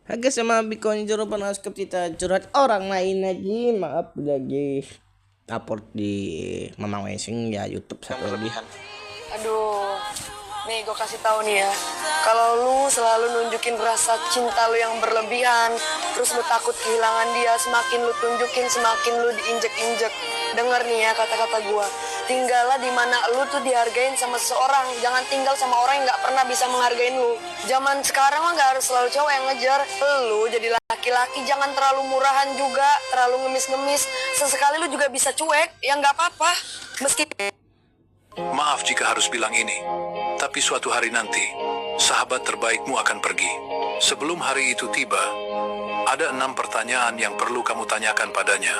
Haga sama Bikon Jero Panaskap kita curhat orang lain lagi. Maaf lagi upload di Mamang Wesing ya YouTube satu lagi. Aduh, nih gue kasih tahu nih ya, kalau lu selalu nunjukin rasa cinta lu yang berlebihan, terus lu takut kehilangan dia, semakin lu tunjukin semakin lu diinjek-injek. Dengar nih ya kata-kata gue, tinggallah di mana lu tuh dihargain sama seseorang, jangan tinggal sama orang yang nggak pernah bisa menghargain lu. Zaman sekarang mah nggak harus selalu cowok yang ngejar, lu jadi laki-laki jangan terlalu murahan juga, terlalu ngemis-ngemis. Sesekali lu juga bisa cuek, ya nggak apa-apa. Meski Maaf jika harus bilang ini, tapi suatu hari nanti, sahabat terbaikmu akan pergi. Sebelum hari itu tiba, ada 6 pertanyaan yang perlu kamu tanyakan padanya.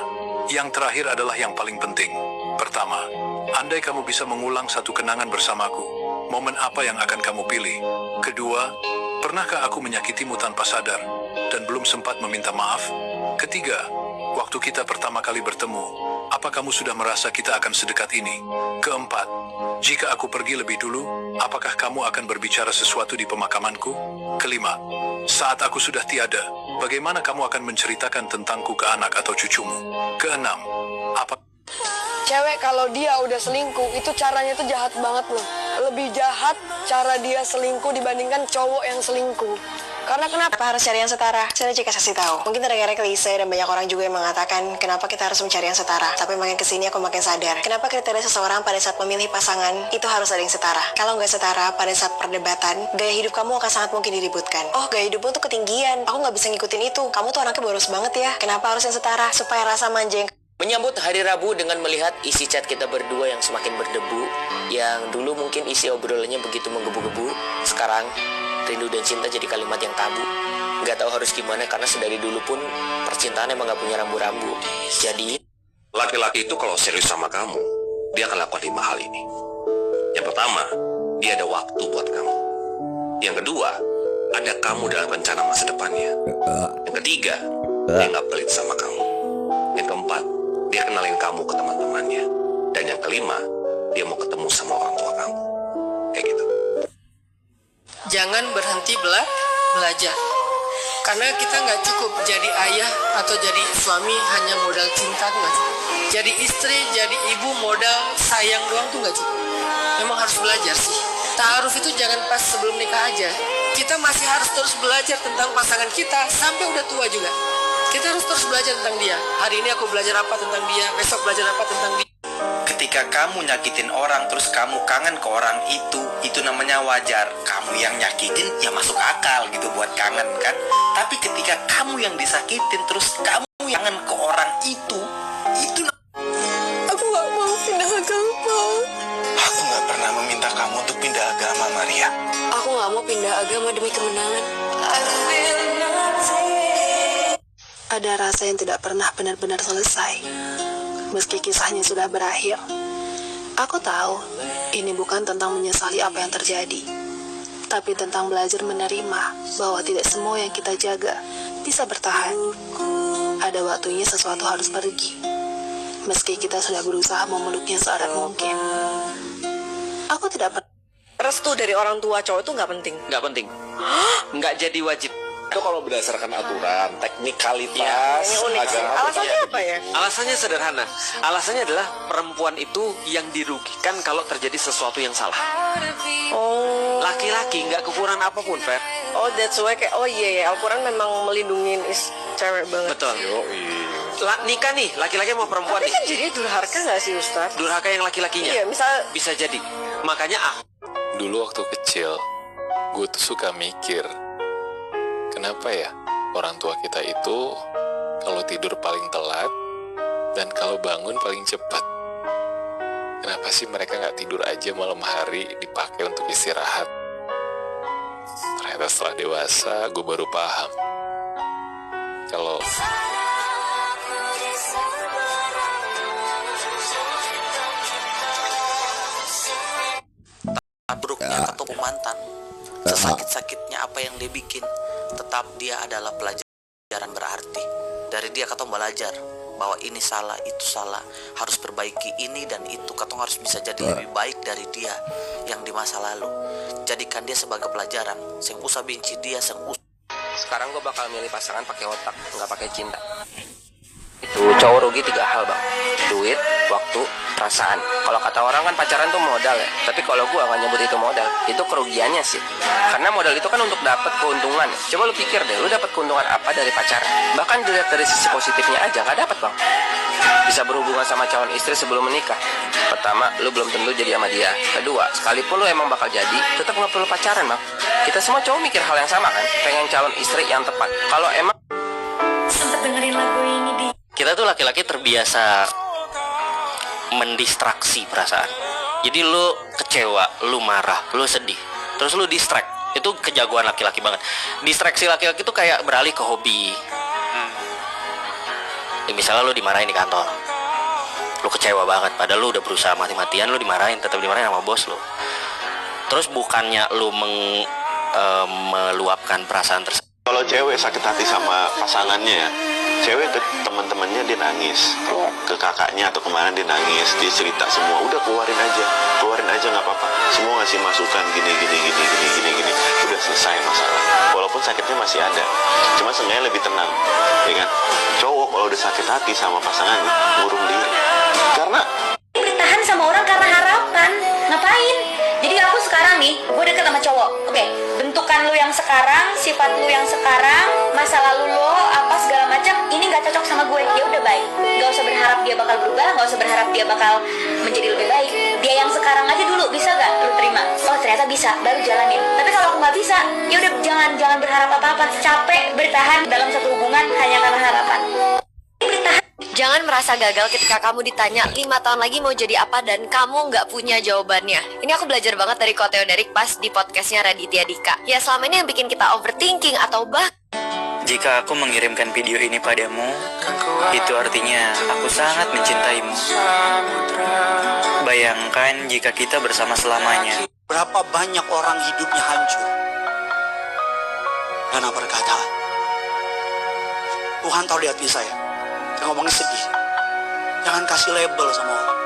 Yang terakhir adalah yang paling penting. Pertama, andai kamu bisa mengulang satu kenangan bersamaku, momen apa yang akan kamu pilih? Kedua, pernahkah aku menyakitimu tanpa sadar dan belum sempat meminta maaf? Ketiga, waktu kita pertama kali bertemu, apa kamu sudah merasa kita akan sedekat ini? Keempat, jika aku pergi lebih dulu, apakah kamu akan berbicara sesuatu di pemakamanku? Kelima, saat aku sudah tiada, bagaimana kamu akan menceritakan tentangku ke anak atau cucumu? Keenam, apa cewek kalau dia udah selingkuh, itu caranya tuh jahat banget loh. Lebih jahat cara dia selingkuh dibandingkan cowok yang selingkuh. Karena kenapa harus cari yang setara? Saya juga kasih tahu. Mungkin gara-gara klise dan banyak orang juga yang mengatakan kenapa kita harus mencari yang setara. Tapi makin kesini aku makin sadar. Kenapa kriteria seseorang pada saat memilih pasangan itu harus ada yang setara. Kalau nggak setara, pada saat perdebatan, gaya hidup kamu akan sangat mungkin diributkan. Oh, gaya hidupmu tuh ketinggian. Aku nggak bisa ngikutin itu. Kamu tuh anaknya boros banget ya. Kenapa harus yang setara? Supaya rasa manja yang Menyambut hari Rabu dengan melihat isi chat kita berdua yang semakin berdebu, yang dulu mungkin isi obrolannya begitu menggebu-gebu, sekarang rindu dan cinta jadi kalimat yang tabu. Gak tahu harus gimana karena sedari dulu pun percintaan emang gak punya rambu-rambu. Jadi laki-laki itu kalau serius sama kamu, dia akan lakukan 5 hal ini. Yang pertama, dia ada waktu buat kamu. Yang kedua, ada kamu dalam rencana masa depannya. Yang ketiga, dia gak pelit sama kamu. Yang keempat, dia kenalin kamu ke teman-temannya. Dan yang kelima, dia mau ketemu sama orang tua kamu. Kayak gitu. jangan berhenti belajar. Karena kita nggak cukup jadi ayah atau jadi suami hanya modal cinta tuh nggak cukup. Jadi istri, jadi ibu modal sayang doang tuh nggak cukup. Memang harus belajar sih. Ta'aruf itu jangan pas sebelum nikah aja. Kita masih harus terus belajar tentang pasangan kita sampai udah tua juga. Kita harus terus belajar tentang dia. Hari ini aku belajar apa tentang dia, besok belajar apa tentang dia. Ketika kamu nyakitin orang terus kamu kangen ke orang itu namanya wajar. Kamu yang nyakitin ya masuk akal gitu buat kangen kan. Tapi ketika kamu yang disakitin terus kamu yang kangen ke orang itu Aku nggak mau pindah agama. aku nggak pernah meminta kamu untuk pindah agama, Maria. Aku nggak mau pindah agama demi kemenangan. Ada rasa yang tidak pernah benar-benar selesai. Meski kisahnya sudah berakhir. Aku tahu, ini bukan tentang menyesali apa yang terjadi. Tapi tentang belajar menerima bahwa tidak semua yang kita jaga bisa bertahan. Ada waktunya sesuatu harus pergi. Meski kita sudah berusaha memeluknya seerat mungkin. Aku tidak restu dari orang tua cowok itu nggak penting. nggak penting, nggak jadi wajib. Itu kalau berdasarkan aturan, teknikalitas, agama. Alasannya apa ya? Alasannya sederhana. Alasannya adalah perempuan itu yang dirugikan kalau terjadi sesuatu yang salah. Oh. Laki-laki nggak kekurangan apapun, Fer. Oh, that's why kayak iya Al-Quran memang melindungi cewek banget. Betul. Nikah nih, laki-laki sama perempuan Tapi nih. kan jadi durhaka nggak sih Ustaz? Durhaka yang laki-lakinya. Iya, misal Bisa jadi. Makanya Dulu waktu kecil, gue tuh suka mikir, kenapa ya orang tua kita itu kalau tidur paling telat dan kalau bangun paling cepat? Kenapa sih mereka nggak tidur aja malam hari dipakai untuk istirahat? Ternyata setelah dewasa, gue baru paham. Kalau buruknya ketemu mantan, sesakit-sakitnya apa yang dia bikin, tetap dia adalah pelajaran berarti. Dari dia katong belajar bahwa ini salah, itu salah, harus perbaiki ini dan itu. Katong harus bisa jadi lebih baik dari dia yang di masa lalu. Jadikan dia sebagai pelajaran. Seng usah benci dia, seng usah Sekarang gue bakal milih pasangan pakai otak, nggak pakai cinta. Itu cowok rugi 3 hal bang: duit, waktu, perasaan. Kalau kata orang kan pacaran tuh modal ya, tapi kalau gue nggak nyebut itu modal, itu kerugiannya sih. Karena modal itu kan untuk dapat keuntungan. Coba lu pikir deh, lu dapat keuntungan apa dari pacaran? Bahkan dilihat dari sisi positifnya aja nggak dapat bang. Bisa berhubungan sama calon istri sebelum menikah. Pertama, lu belum tentu jadi sama dia. Kedua, sekalipun lu emang bakal jadi, tetap nggak perlu pacaran bang. Kita semua cowok mikir hal yang sama kan, pengen calon istri yang tepat. Kalau emang Sempet dengerin lagu ini di Kita tuh laki-laki terbiasa mendistraksi perasaan. Jadi lu kecewa, lu marah, lu sedih, terus lu distract. Itu kejagoan laki-laki banget. Distraksi laki-laki tuh kayak beralih ke hobi. Ya, misalnya lu dimarahin di kantor, lu kecewa banget, padahal lu udah berusaha mati-matian, lu dimarahin, tetap dimarahin sama bos lu. Terus bukannya lu meluapkan perasaan tersebut. Kalau cewek sakit hati sama pasangannya ya, cewek ke teman-temannya dia nangis, ke kakaknya atau kemana dia nangis, dia cerita semua, udah keluarin aja nggak apa-apa, semua ngasih masukan gini, udah selesai masalah. Walaupun sakitnya masih ada, cuma seenggaknya lebih tenang, ya kan? Cowok kalau udah sakit hati sama pasangannya, ngurung diri, karena bertahan sama orang karena harapan. Ngapain? Jadi aku sekarang nih, gue deket sama cowok. Oke, bentukan lu yang sekarang, sifat lu yang sekarang, masa lalu lo, apa segala macam, ini nggak cocok sama gue. Ya udah baik. Gak usah berharap dia bakal berubah, gak usah berharap dia bakal menjadi lebih baik. Dia yang sekarang aja dulu bisa gak lu terima? Oh ternyata bisa, baru jalanin. Tapi kalau aku nggak bisa, ya udah jangan berharap apa-apa. Capek bertahan dalam satu hubungan hanya karena harapan. Jangan merasa gagal ketika kamu ditanya 5 tahun lagi mau jadi apa dan kamu nggak punya jawabannya. Ini aku belajar banget dari Koteo Derek pas di podcastnya Raditya Dika. Ya selama ini yang bikin kita overthinking atau jika aku mengirimkan video ini padamu, itu artinya aku sangat mencintaimu. Bayangkan jika kita bersama selamanya. Berapa banyak orang hidupnya hancur karena perkataan. Tuhan tahu di hati saya. Yang ngomongnya sedih. Jangan kasih label sama orang.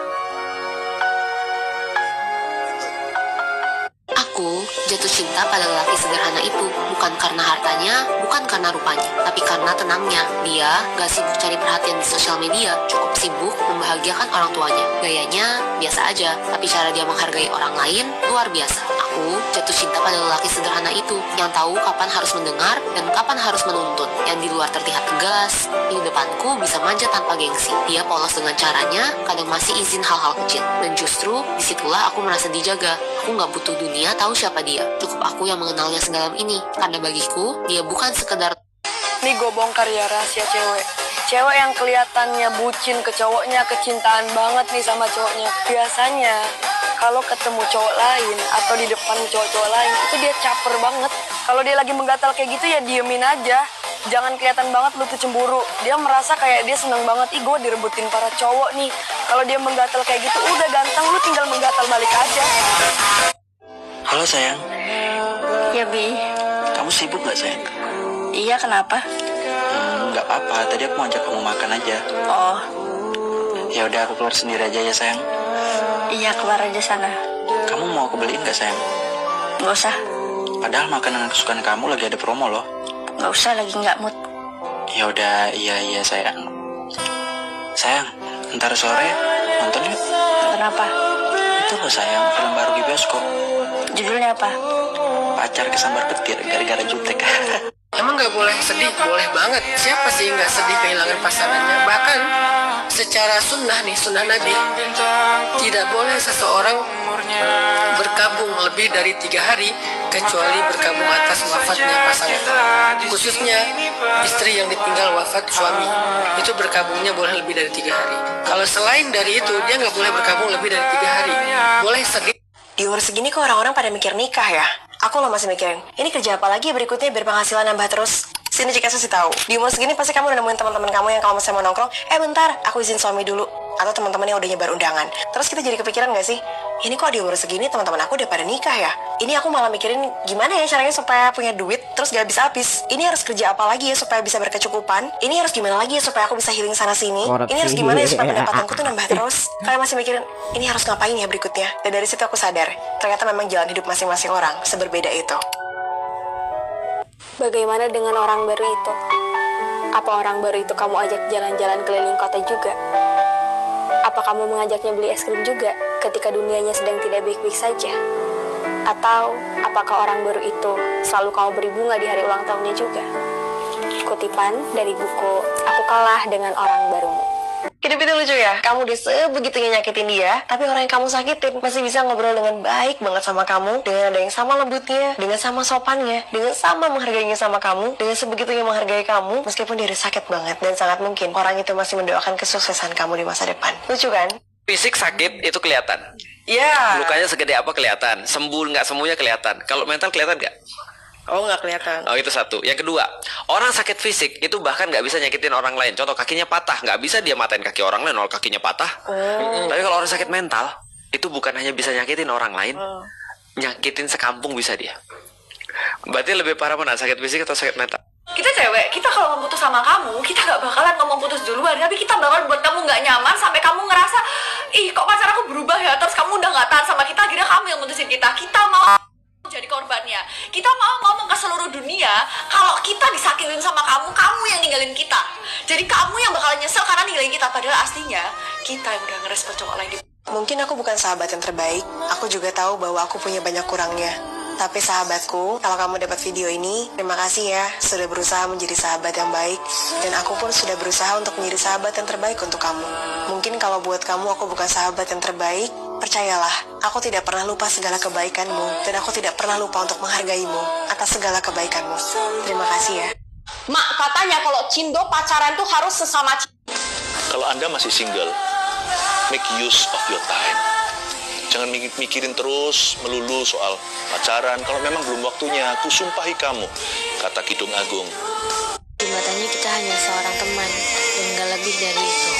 Aku jatuh cinta pada lelaki sederhana itu, bukan karena hartanya, bukan karena rupanya, tapi karena tenangnya. Dia gak sibuk cari perhatian di sosial media, cukup sibuk membahagiakan orang tuanya. Gayanya biasa aja, tapi cara dia menghargai orang lain luar biasa. Aku jatuh cinta pada lelaki sederhana itu, yang tahu kapan harus mendengar dan kapan harus menuntun, yang di luar terlihat tegas, di depanku bisa manja tanpa gengsi. Dia polos dengan caranya, kadang masih izin hal-hal kecil, dan justru disitulah aku merasa dijaga. Aku gak butuh dunia tahu siapa dia, cukup aku yang mengenalnya sedalam ini, karena bagiku dia bukan sekedar. Nih gue bongkar ya rahasia cewek. Cewek yang kelihatannya bucin ke cowoknya, kecintaan banget nih sama cowoknya. Biasanya kalau ketemu cowok lain atau di depan cowok-cowok lain itu dia caper banget. Kalau dia lagi menggatal kayak gitu ya diemin aja. Jangan kelihatan banget lu tuh cemburu. Dia merasa kayak dia seneng banget. Ih gue direbutin para cowok nih. Kalau dia menggatal kayak gitu udah ganteng, lu tinggal menggatal balik aja. Halo sayang. Ya Bi. Kamu sibuk gak sayang? Iya kenapa? Gak apa-apa, tadi aku mau ajak kamu makan aja. Oh. Ya udah aku keluar sendiri aja ya sayang. Iya keluar aja sana. Kamu mau aku beliin gak sayang? Gak usah. Padahal makanan kesukaan kamu lagi ada promo loh. Gak usah, lagi gak mood. Ya udah, iya sayang. Sayang, ntar sore nonton yuk. Nonton apa? Itu loh sayang, film baru di bioskop. Judulnya apa? Pacar kesambar petir gara-gara jutek. Emang nggak boleh sedih? Boleh banget. Siapa sih nggak sedih kehilangan pasangannya? Bahkan secara sunnah nih, sunnah Nabi, tidak boleh seseorang berkabung lebih dari 3 hari kecuali berkabung atas wafatnya pasangan. Khususnya istri yang ditinggal wafat suami, itu berkabungnya boleh lebih dari 3 hari. Kalau selain dari itu, dia nggak boleh berkabung lebih dari 3 hari. Boleh sedih. Di umur segini kok orang-orang pada mikir nikah ya? Aku loh masih mikirin, ini kerja apa lagi berikutnya biar penghasilan nambah terus. Sini Cika kasih tahu. Di umur segini pasti kamu udah nemuin teman-teman kamu yang kalau misalnya mau nongkrong, bentar, aku izin suami dulu. Atau teman-teman yang udah nyebar undangan. Terus kita jadi kepikiran gak sih? Ini kok di umur segini teman-teman aku udah pada nikah ya? Ini aku malah mikirin gimana ya caranya supaya punya duit terus gak habis-habis. Ini harus kerja apa lagi ya supaya bisa berkecukupan? Ini harus gimana lagi ya supaya aku bisa healing sana sini? Ini harus gimana ya supaya pendapatanku tuh nambah terus? Kalian masih mikirin, ini harus ngapain ya berikutnya? Dan dari situ aku sadar, ternyata memang jalan hidup masing-masing orang seberbeda itu. Bagaimana dengan orang baru itu? Apa orang baru itu kamu ajak jalan-jalan keliling kota juga? Apa kamu mengajaknya beli es krim juga ketika dunianya sedang tidak baik-baik saja? Atau apakah orang baru itu selalu kamu beri bunga di hari ulang tahunnya juga? Kutipan dari buku Aku Kalah Dengan Orang Barumu. Hidup itu lucu ya, kamu udah sebegitunya nyakitin dia, tapi orang yang kamu sakitin masih bisa ngobrol dengan baik banget sama kamu, dengan ada yang sama lembutnya, dengan sama sopannya, dengan sama menghargainya sama kamu, dengan sebegitunya menghargai kamu, meskipun dia udah sakit banget, dan sangat mungkin orang itu masih mendoakan kesuksesan kamu di masa depan. Lucu kan? Fisik sakit itu kelihatan. Iya. Lukanya segede apa kelihatan, sembuh nggak semuanya kelihatan. Kalau mental kelihatan nggak? Oh, nggak kelihatan. Oh, itu satu. Yang kedua, orang sakit fisik itu bahkan nggak bisa nyakitin orang lain. Contoh, kakinya patah, nggak bisa dia matain kaki orang lain kalau kakinya patah. Tapi kalau orang sakit mental, itu bukan hanya bisa nyakitin orang lain, nyakitin sekampung bisa dia. Berarti lebih parah mana, sakit fisik atau sakit mental? Kita cewek, kita kalau mau putus sama kamu, kita gak bakalan ngomong putus duluan, tapi kita bakal buat kamu gak nyaman sampai kamu ngerasa, ih kok pacar aku berubah ya, terus kamu udah gak tahan sama kita, akhirnya kamu yang mutusin kita. Kita mau jadi korbannya. Kita mau ngomong ke seluruh dunia kalau kita disakitin sama kamu, kamu yang ninggalin kita. Jadi kamu yang bakalan nyesel karena ninggalin kita, padahal aslinya kita yang udah ngerespon cowok lain. Mungkin aku bukan sahabat yang terbaik. Aku juga tahu bahwa aku punya banyak kurangnya. Tapi sahabatku, kalau kamu dapat video ini, terima kasih ya sudah berusaha menjadi sahabat yang baik. Dan aku pun sudah berusaha untuk menjadi sahabat yang terbaik untuk kamu. Mungkin kalau buat kamu aku bukan sahabat yang terbaik, percayalah, aku tidak pernah lupa segala kebaikanmu. Dan aku tidak pernah lupa untuk menghargaimu atas segala kebaikanmu. Terima kasih ya. Mak, katanya kalau cindo pacaran tuh harus sesama Kalau Anda masih single, make use of your time. Jangan mikirin terus melulu soal pacaran. Kalau memang belum waktunya, aku sumpahi kamu, kata Kidung Agung. Di matanya kita hanya seorang teman, dan gak lebih dari itu.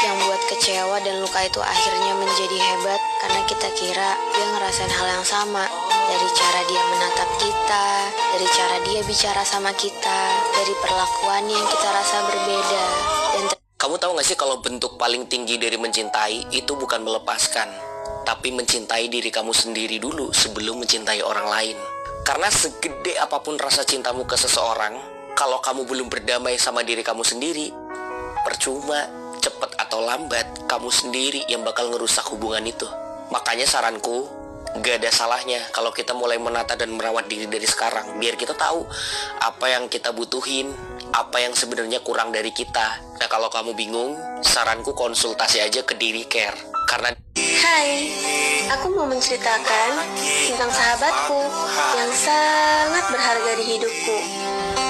Yang buat kecewa dan luka itu akhirnya menjadi hebat, karena kita kira dia ngerasain hal yang sama. Dari cara dia menatap kita, dari cara dia bicara sama kita, dari perlakuan yang kita rasa berbeda. Dan kamu tahu gak sih kalau bentuk paling tinggi dari mencintai itu bukan melepaskan, tapi mencintai diri kamu sendiri dulu sebelum mencintai orang lain. Karena segede apapun rasa cintamu ke seseorang, kalau kamu belum berdamai sama diri kamu sendiri, percuma, cepat atau lambat, kamu sendiri yang bakal ngerusak hubungan itu. Makanya saranku, gak ada salahnya kalau kita mulai menata dan merawat diri dari sekarang, biar kita tahu apa yang kita butuhin, apa yang sebenarnya kurang dari kita. Nah, kalau kamu bingung, saranku konsultasi aja ke Diri Care. Karena Hai, aku mau menceritakan tentang sahabatku yang sangat berharga di hidupku.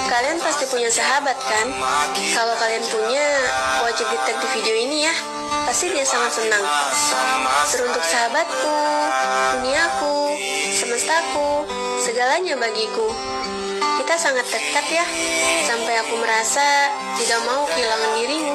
Kalian pasti punya sahabat kan? Kalau kalian punya, wajib di-tag di video ini ya. Pasti dia sangat senang. Teruntuk sahabatku, duniaku, semestaku, segalanya bagiku. Kita sangat dekat ya, sampai aku merasa tidak mau kehilangan dirimu.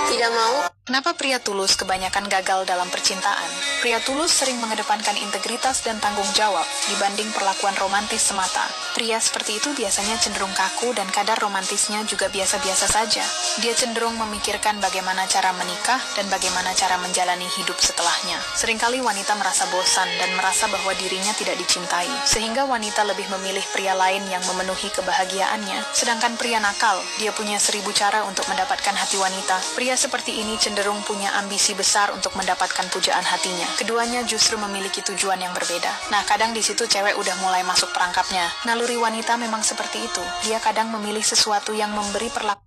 Tidak mau. Kenapa pria tulus kebanyakan gagal dalam percintaan? Pria tulus sering mengedepankan integritas dan tanggung jawab dibanding perlakuan romantis semata. Pria seperti itu biasanya cenderung kaku dan kadar romantisnya juga biasa-biasa saja. Dia cenderung memikirkan bagaimana cara menikah dan bagaimana cara menjalani hidup setelahnya. Seringkali wanita merasa bosan dan merasa bahwa dirinya tidak dicintai, sehingga wanita lebih memilih pria lain yang memenuhi kebahagiaannya. Sedangkan pria nakal, dia punya 1000 cara untuk mendapatkan hati wanita. Pria seperti ini cenderung punya ambisi besar untuk mendapatkan pujaan hatinya. Keduanya justru memiliki tujuan yang berbeda. Nah, kadang di situ cewek udah mulai masuk perangkapnya. Naluri wanita memang seperti itu. Dia kadang memilih sesuatu yang memberi perlakuan.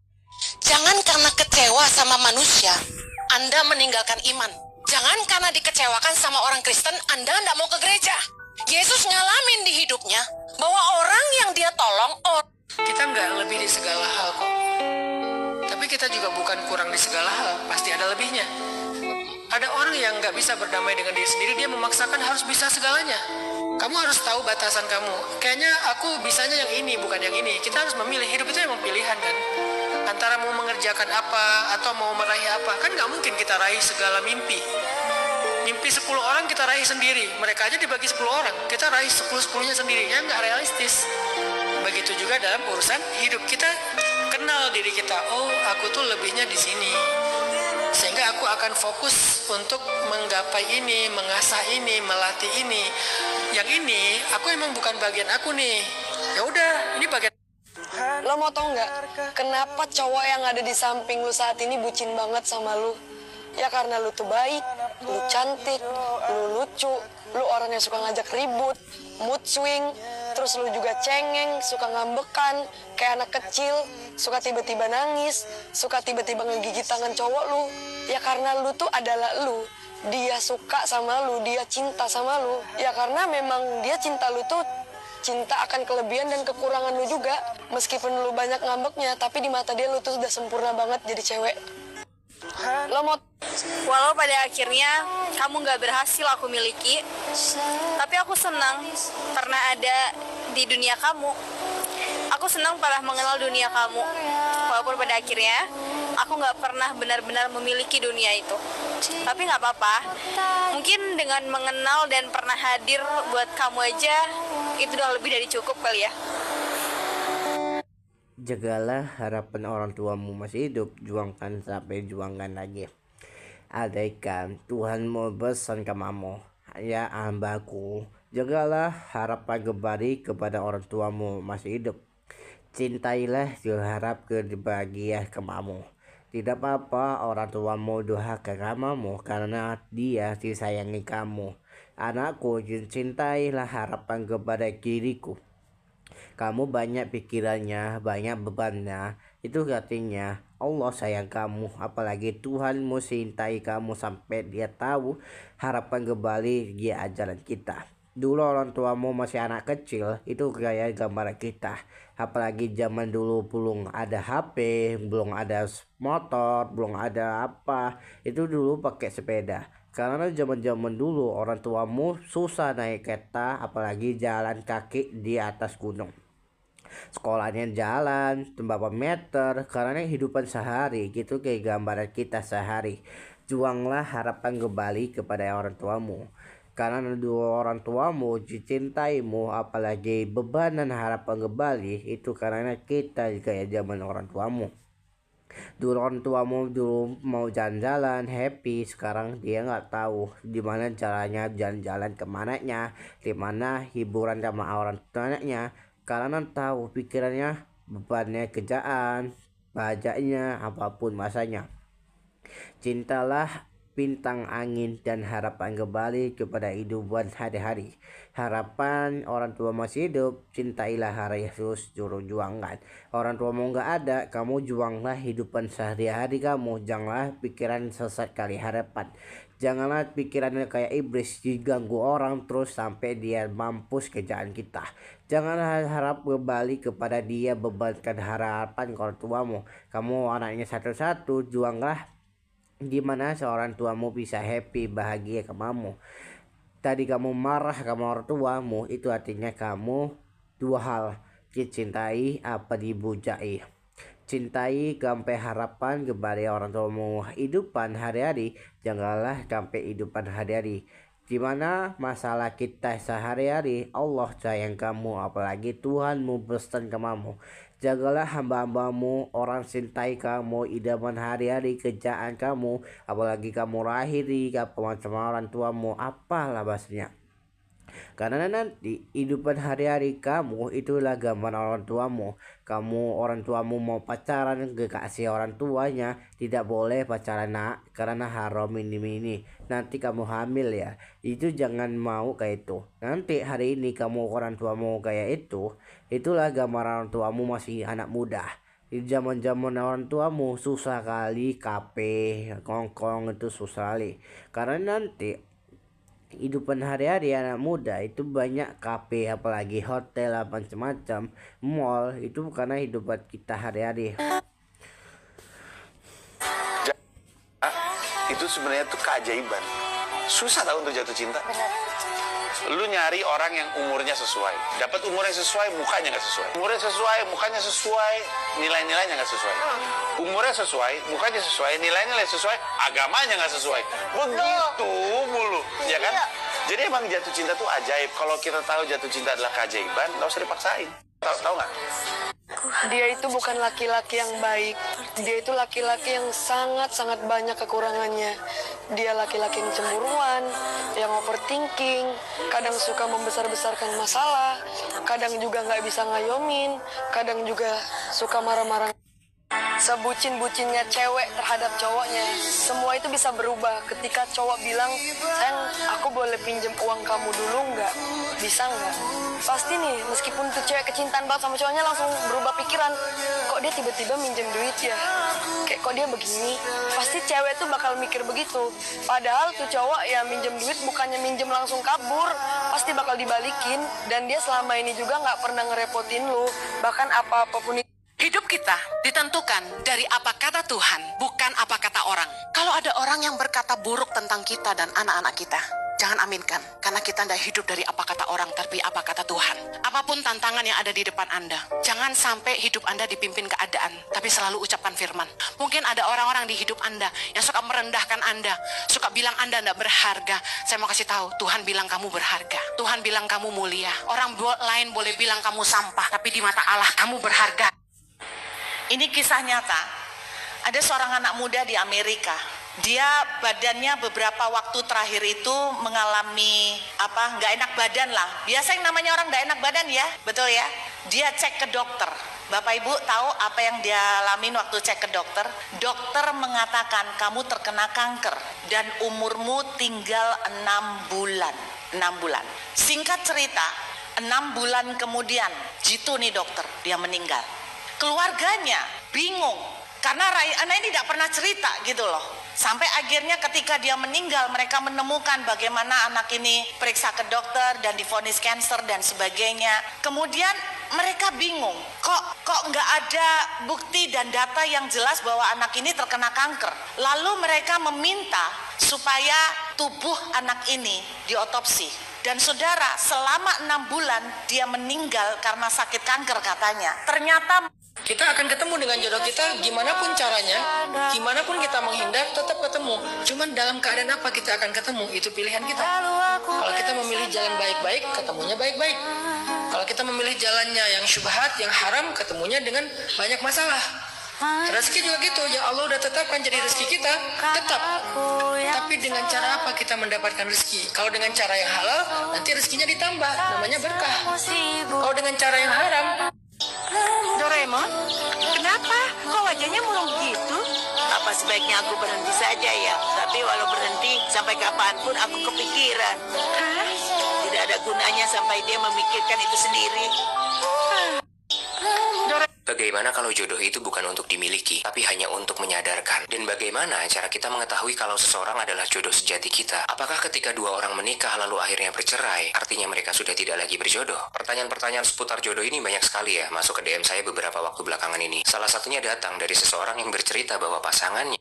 Jangan karena kecewa sama manusia, Anda meninggalkan iman. Jangan karena dikecewakan sama orang Kristen, Anda tidak mau ke gereja. Yesus ngalamin di hidupnya bahwa orang yang dia tolong, kita nggak lebih di segala hal kok. Tapi kita juga bukan kurang di segala hal, pasti ada lebihnya. Ada orang yang nggak bisa berdamai dengan diri sendiri, dia memaksakan harus bisa segalanya. Kamu harus tahu batasan kamu. Kayaknya aku bisanya yang ini, bukan yang ini. Kita harus memilih, hidup itu emang pilihan kan. Antara mau mengerjakan apa, atau mau meraih apa. Kan nggak mungkin kita raih segala mimpi. Mimpi 10 orang kita raih sendiri. Mereka aja dibagi 10 orang, kita raih 10-10-nya sendiri. Ya nggak realistis. Begitu juga dalam urusan hidup, kita kenal diri kita. Oh, aku tuh lebihnya di sini. Sehingga aku akan fokus untuk menggapai ini, mengasah ini, melatih ini. Yang ini, aku emang bukan bagian aku nih. Ya udah, Ini bagian Lo mau tau nggak kenapa cowok yang ada di samping lu saat ini bucin banget sama lu? Ya karena lu tuh baik, lu cantik, lu lucu, lu orang yang suka ngajak ribut, mood swing, terus lu juga cengeng, suka ngambekan, kayak anak kecil, suka tiba-tiba nangis, suka tiba-tiba ngegigit tangan cowok lu. Ya karena lu tuh adalah lu. Dia suka sama lu, dia cinta sama lu. Ya karena memang dia cinta lu tuh cinta akan kelebihan dan kekurangan lu juga. Meskipun lu banyak ngambeknya, tapi di mata dia lu tuh udah sempurna banget jadi cewek. Lo mau... Walau pada akhirnya kamu gak berhasil aku miliki, tapi aku senang pernah ada di dunia kamu. Aku senang pernah mengenal dunia kamu. Walaupun pada akhirnya aku gak pernah benar-benar memiliki dunia itu. Tapi gak apa-apa. Mungkin dengan mengenal dan pernah hadir buat kamu aja, itu udah lebih dari cukup kali ya. Jagalah harapan orang tuamu masih hidup, juangkan sampai juangkan lagi. Andaikan Tuhan mau pesan kepadamu, ya hambaku, jagalah harapan kembali kepada orang tuamu masih hidup. Cintailah diharap bahagia kepadamu. Tidak apa-apa orang tuamu doakan kamu karena dia disayangi kamu. Anakku, cintailah harapan kepada diriku. Kamu banyak pikirannya, banyak bebannya. Itu artinya Allah sayang kamu. Apalagi Tuhan mau cintai kamu sampai dia tahu harapan kembali dia ajaran kita. Dulu orang tuamu masih anak kecil, itu kayak gambaran kita. Apalagi zaman dulu belum ada HP, belum ada motor, belum ada apa. Itu dulu pakai sepeda. Karena zaman-zaman dulu orang tuamu susah naik kereta, apalagi jalan kaki di atas gunung. Sekolahnya jalan beberapa meter, karena kehidupan sehari gitu kayak gambaran kita sehari. Juanglah harapan kembali kepada orang tuamu. Karena dua orang tuamu dicintaimu, apalagi bebanan harapan kembali itu karena kita kayak zaman orang tuamu. Dulu orang tuamu dulu mau jalan-jalan happy, sekarang dia nggak tahu gimana caranya jalan-jalan kemananya, dimana hiburan sama orang tuanya, karena tahu pikirannya bebannya kerjaan, pajaknya, apapun masanya. Cintalah bintang angin dan harapan kembali kepada hidupan hari-hari. Harapan orang tua masih hidup, cintailah hari Yesus, juru juangkan. Orang tua mau nggak ada, kamu juanglah hidupan sehari-hari kamu. Janganlah pikiran sesat kali harapan. Janganlah pikirannya kayak iblis diganggu orang terus sampai dia mampus kerjaan kita. Janganlah harap kembali kepada dia, bebankan harapan ke orang tuamu. Kamu anaknya satu-satu, juanglah gimana seorang tuamu bisa happy, bahagia kamu. Tadi kamu marah sama orang tuamu, itu artinya kamu dua hal, dicintai apa dibujai. Cintai sampai harapan kepada orang tuamu hidupan hari-hari, janganlah sampai hidupan hari-hari. Dimana masalah kita sehari-hari, Allah sayang kamu, apalagi Tuhanmu pesan kamu. Jagalah hamba-hambamu, orang cintai kamu, idaman hari-hari kerjaan kamu, apalagi kamu lahiri sama orang tuamu, apalah bahasanya. Karena nanti hidupan hari-hari kamu itulah gambar orang tuamu. Kamu orang tuamu mau pacaran kekasih orang tuanya, tidak boleh pacaran nak, karena haram ini. Nanti kamu hamil ya, itu jangan mau kayak itu. Nanti hari ini kamu orang tuamu kayak itu, itulah gambar orang tuamu masih anak muda. Di zaman-zaman orang tuamu susah kali, kape, kongkong itu susah kali. Karena nanti hidupan hari-hari anak muda itu banyak kafe, apalagi hotel, macam-macam, mall, itu karena hidupan kita hari-hari. Itu sebenarnya tuh keajaiban. Susah tau untuk jatuh cinta. Lu nyari orang yang umurnya sesuai, dapat umur yang sesuai, mukanya nggak sesuai. Umurnya sesuai, mukanya sesuai, nilai-nilainya nggak sesuai. Umurnya sesuai, mukanya sesuai, nilai-nilai sesuai, agamanya nggak sesuai. Begitu mulu, ya kan? Jadi emang jatuh cinta tuh ajaib. Kalau kita tahu jatuh cinta adalah keajaiban, nggak usah dipaksain. Tahu nggak? Dia itu bukan laki-laki yang baik. Dia itu laki-laki yang sangat-sangat banyak kekurangannya. dia laki-laki yang cemburuan, yang overthinking, kadang suka membesar-besarkan masalah, kadang juga nggak bisa ngayomin, kadang juga suka marah-marah. Sebucin-bucinnya cewek terhadap cowoknya, semua itu bisa berubah ketika cowok bilang, sayang, aku boleh pinjem uang kamu dulu nggak? Bisa nggak? Pasti nih, meskipun tuh cewek kecintaan banget sama cowoknya, langsung berubah pikiran, kok dia tiba-tiba minjem duit ya? Kayak kok dia begini? Pasti cewek tuh bakal mikir begitu. Padahal tuh cowok ya minjem duit bukannya minjem langsung kabur, pasti bakal dibalikin. Dan dia selama ini juga nggak pernah ngerepotin lu, bahkan apapun itu. Hidup kita ditentukan dari apa kata Tuhan, bukan apa kata orang. Kalau ada orang yang berkata buruk tentang kita dan anak-anak kita, jangan aminkan. Karena kita tidak hidup dari apa kata orang, tapi apa kata Tuhan. Apapun tantangan yang ada di depan Anda, jangan sampai hidup Anda dipimpin keadaan, tapi selalu ucapkan firman. Mungkin ada orang-orang di hidup Anda yang suka merendahkan Anda, suka bilang Anda tidak berharga. Saya mau kasih tahu, Tuhan bilang kamu berharga. Tuhan bilang kamu mulia. Orang lain boleh bilang kamu sampah, tapi di mata Allah kamu berharga. Ini kisah nyata. Ada seorang anak muda di Amerika. Dia badannya beberapa waktu terakhir itu mengalami nggak enak badan lah. Biasa yang namanya orang nggak enak badan ya, betul ya. Dia cek ke dokter. Bapak Ibu tahu apa yang dia alamin waktu cek ke dokter? Dokter mengatakan kamu terkena kanker dan umurmu tinggal 6 bulan. 6 bulan. Singkat cerita, 6 bulan kemudian, jitu nih dokter, dia meninggal. Keluarganya bingung karena anak ini tidak pernah cerita gitu loh. Sampai akhirnya ketika dia meninggal, mereka menemukan bagaimana anak ini periksa ke dokter dan divonis kanker dan sebagainya. Kemudian mereka bingung, kok nggak ada bukti dan data yang jelas bahwa anak ini terkena kanker. Lalu mereka meminta supaya tubuh anak ini diotopsi. Dan saudara, selama 6 bulan dia meninggal karena sakit kanker katanya. Ternyata kita akan ketemu dengan jodoh kita gimana pun caranya, gimana pun kita menghindar, tetap ketemu. Cuman dalam keadaan apa kita akan ketemu, itu pilihan kita. Kalau kita memilih jalan baik-baik, ketemunya baik-baik. Kalau kita memilih jalannya yang syubhat, yang haram, ketemunya dengan banyak masalah. Rezeki juga gitu, yang Allah udah tetapkan jadi rezeki kita, tetap. Tapi dengan cara apa kita mendapatkan rezeki? Kalau dengan cara yang halal, nanti rezekinya ditambah, namanya berkah. Kalau dengan cara yang haram, Doraemon, kenapa? Kok wajahnya murung gitu? Apa sebaiknya aku berhenti saja ya? Tapi walau berhenti, sampai kapanpun aku kepikiran. Hah? Tidak ada gunanya sampai dia memikirkan itu sendiri. Bagaimana kalau jodoh itu bukan untuk dimiliki, tapi hanya untuk menyadarkan? Dan bagaimana cara kita mengetahui kalau seseorang adalah jodoh sejati kita? Apakah ketika dua orang menikah lalu akhirnya bercerai, artinya mereka sudah tidak lagi berjodoh? Pertanyaan-pertanyaan seputar jodoh ini banyak sekali ya, masuk ke DM saya beberapa waktu belakangan ini. Salah satunya datang dari seseorang yang bercerita bahwa pasangannya